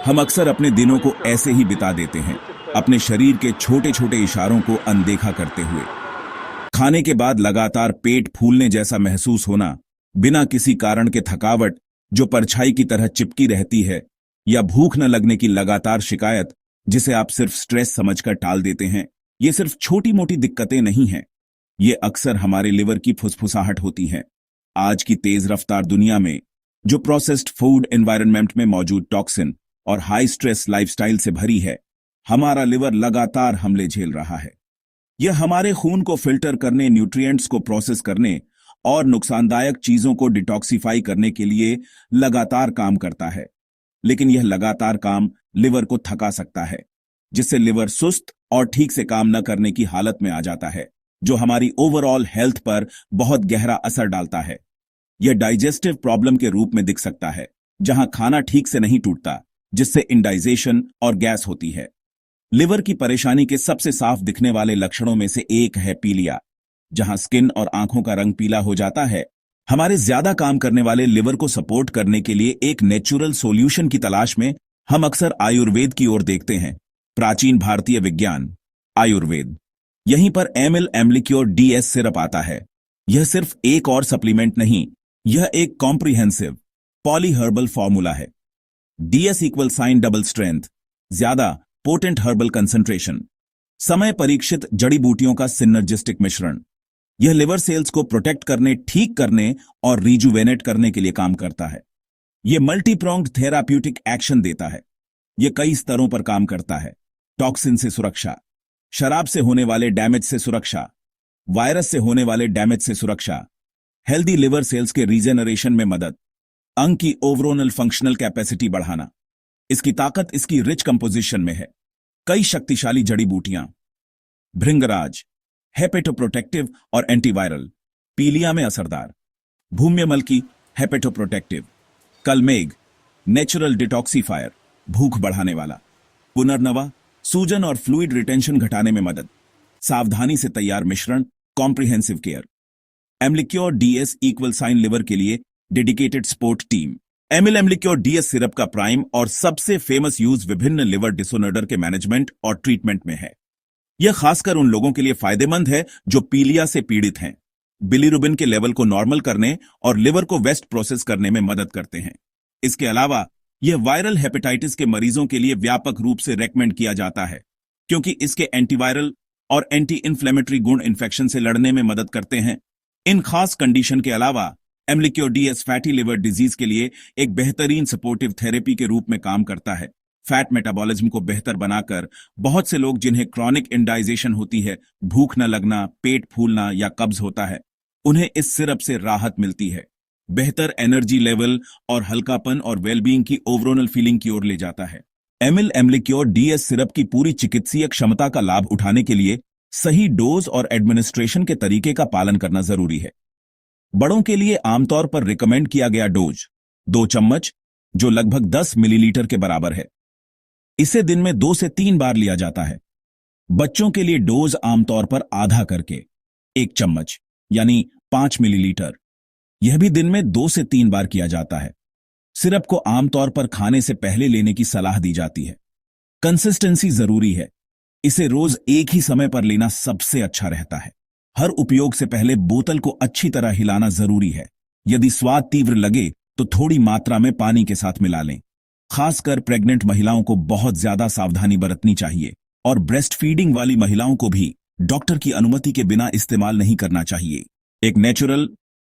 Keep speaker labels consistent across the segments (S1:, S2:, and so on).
S1: हम अक्सर अपने दिनों को ऐसे ही बिता देते हैं, अपने शरीर के छोटे छोटे इशारों को अनदेखा करते हुए। खाने के बाद लगातार पेट फूलने जैसा महसूस होना, बिना किसी कारण के थकावट जो परछाई की तरह चिपकी रहती है, या भूख न लगने की लगातार शिकायत जिसे आप सिर्फ स्ट्रेस समझकर टाल देते हैं, ये सिर्फ छोटी मोटी दिक्कतें नहीं हैं। ये अक्सर हमारे लिवर की फुसफुसाहट होती हैं। आज की तेज रफ्तार दुनिया में, जो प्रोसेस्ड फूड एनवायरनमेंट में मौजूद टॉक्सिन और हाई स्ट्रेस लाइफस्टाइल से भरी है, हमारा लिवर लगातार हमले झेल रहा है। यह हमारे खून को फिल्टर करने, न्यूट्रिएंट्स को प्रोसेस करने और नुकसानदायक चीजों को डिटॉक्सिफाई करने के लिए लगातार काम करता है। लेकिन यह लगातार काम लिवर को थका सकता है, जिससे लिवर सुस्त और ठीक से काम न करने की हालत में आ जाता है, जो हमारी ओवरऑल हेल्थ पर बहुत गहरा असर डालता है। यह डाइजेस्टिव प्रॉब्लम के रूप में दिख सकता है, जहां खाना ठीक से नहीं टूटता, जिससे इंडाइजेशन और गैस होती है। लिवर की परेशानी के सबसे साफ दिखने वाले लक्षणों में से एक है पीलिया, जहां स्किन और आंखों का रंग पीला हो जाता है। हमारे ज्यादा काम करने वाले लिवर को सपोर्ट करने के लिए एक नेचुरल सॉल्यूशन की तलाश में हम अक्सर आयुर्वेद की ओर देखते हैं। प्राचीन भारतीय विज्ञान आयुर्वेद, यहीं पर एमिल एम्लिक्योर डीएस सिरप आता है। यह सिर्फ एक और सप्लीमेंट नहीं, यह एक कॉम्प्रिहेंसिव पॉली हर्बल फॉर्मूला है। DS equal sign double strength, ज्यादा पोटेंट हर्बल कंसंट्रेशन, समय परीक्षित जड़ी बूटियों का सिनर्जिस्टिक मिश्रण। यह लिवर सेल्स को प्रोटेक्ट करने, ठीक करने और रिजुवेनेट करने के लिए काम करता है। यह मल्टीप्रोंग्ड थेराप्यूटिक एक्शन देता है। यह कई स्तरों पर काम करता है। टॉक्सिन से सुरक्षा, शराब से होने वाले डैमेज से सुरक्षा, वायरस से होने वाले डैमेज से सुरक्षा, हेल्दी लिवर सेल्स के रीजेनरेशन में मदद, अंग की ओवरऑल फंक्शनल कैपेसिटी बढ़ाना। इसकी ताकत इसकी रिच कंपोजिशन में है। कई शक्तिशाली जड़ी बूटियां, भृंगराज हेपेटोप्रोटेक्टिव और एंटीवायरल, पीलिया में असरदार, भूम्यमलकी हेपेटोप्रोटेक्टिव, कलमेग नेचुरल डिटॉक्सीफायर, भूख बढ़ाने वाला, पुनर्नवा सूजन और फ्लूइड रिटेंशन घटाने में मदद, सावधानी से तैयार मिश्रण, comprehensive care. Amlycure DS equal sign liver के लिए dedicated support team. Aimil Amlycure DS syrup का प्राइम और सबसे फेमस यूज विभिन्न लिवर डिसऑर्डर के मैनेजमेंट और ट्रीटमेंट में है। यह खासकर उन लोगों के लिए फायदेमंद है जो पीलिया से पीड़ित हैं, बिलीरुबिन के लेवल को नॉर्मल करने और लिवर को वेस्ट प्रोसेस करने में मदद करते हैं। इसके अलावा यह वायरल हेपेटाइटिस के मरीजों के लिए व्यापक रूप से रेकमेंड किया जाता है, क्योंकि इसके एंटीवायरल और एंटी इन्फ्लेमेटरी गुण इन्फेक्शन से लड़ने में मदद करते हैं। इन खास कंडीशन के अलावा एम्लिक्योर डीएस फैटी लिवर डिजीज के लिए एक बेहतरीन सपोर्टिव थेरेपी के रूप में काम करता है। फैट मेटाबॉलिज्म को बेहतर बनाकर बहुत से लोग जिन्हें क्रॉनिक इंडाइजेशन होती है, भूख न लगना, पेट फूलना या कब्ज होता है, उन्हें इस सिरप से राहत मिलती है। बेहतर एनर्जी लेवल और हल्कापन और वेलबींग की ओवरऑल फीलिंग की ओर ले जाता है। एमिल एम्लिक्योर डीएस सिरप की पूरी चिकित्सीय क्षमता का लाभ उठाने के लिए सही डोज और एडमिनिस्ट्रेशन के तरीके का पालन करना जरूरी है। बड़ों के लिए आमतौर पर रिकमेंड किया गया डोज 2 चम्मच, जो लगभग 10 मिलीलीटर के बराबर है। इसे दिन में 2 से 3 बार लिया जाता है। बच्चों के लिए डोज आमतौर पर आधा करके 1 चम्मच यानी 5 मिलीलीटर, यह भी दिन में 2 से 3 बार किया जाता है। सिरप को आमतौर पर खाने से पहले लेने की सलाह दी जाती है। कंसिस्टेंसी जरूरी है। इसे रोज एक ही समय पर लेना सबसे अच्छा रहता है। हर उपयोग से पहले बोतल को अच्छी तरह हिलाना जरूरी है। यदि स्वाद तीव्र लगे तो थोड़ी मात्रा में पानी के साथ मिला लें। खासकर प्रेग्नेंट महिलाओं को बहुत ज्यादा सावधानी बरतनी चाहिए और ब्रेस्ट फीडिंग वाली महिलाओं को भी डॉक्टर की अनुमति के बिना इस्तेमाल नहीं करना चाहिए। एक नेचुरल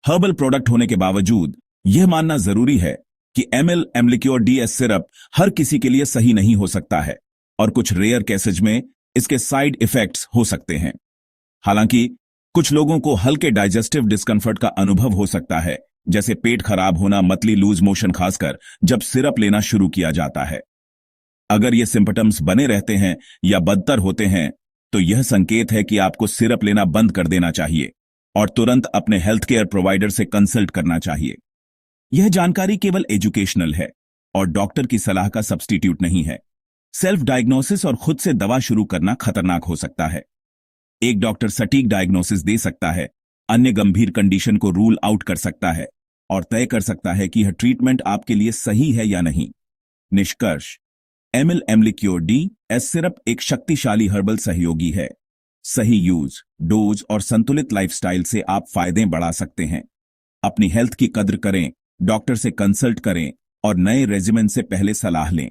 S1: हर्बल प्रोडक्ट होने के बावजूद यह मानना जरूरी है कि एमिल एम्लिक्योर डीएस सिरप हर किसी के लिए सही नहीं हो सकता है और कुछ रेयर केसेज में इसके साइड इफेक्ट्स हो सकते हैं। हालांकि कुछ लोगों को हल्के डाइजेस्टिव डिस्कम्फर्ट का अनुभव हो सकता है, जैसे पेट खराब होना, मतली, लूज मोशन, खासकर जब सिरप लेना शुरू किया जाता है। अगर ये सिम्पटम्स बने रहते हैं या बदतर होते हैं, तो यह संकेत है कि आपको सिरप लेना बंद कर देना चाहिए और तुरंत अपने हेल्थ केयर प्रोवाइडर से कंसल्ट करना चाहिए। यह जानकारी केवल एजुकेशनल है और डॉक्टर की सलाह का सब्स्टिट्यूट नहीं है। सेल्फ डायग्नोसिस और खुद से दवा शुरू करना खतरनाक हो सकता है। एक डॉक्टर सटीक डायग्नोसिस दे सकता है, अन्य गंभीर कंडीशन को रूल आउट कर सकता है और तय कर सकता है कि यह ट्रीटमेंट आपके लिए सही है या नहीं। निष्कर्ष, एमिल एम्लिक्योर डी एस सिरप एक शक्तिशाली हर्बल सहयोगी है। सही यूज, डोज और संतुलित लाइफस्टाइल से आप फायदे बढ़ा सकते हैं। अपनी हेल्थ की कद्र करें, डॉक्टर से कंसल्ट करें और नए रेजिमेन से पहले सलाह लें।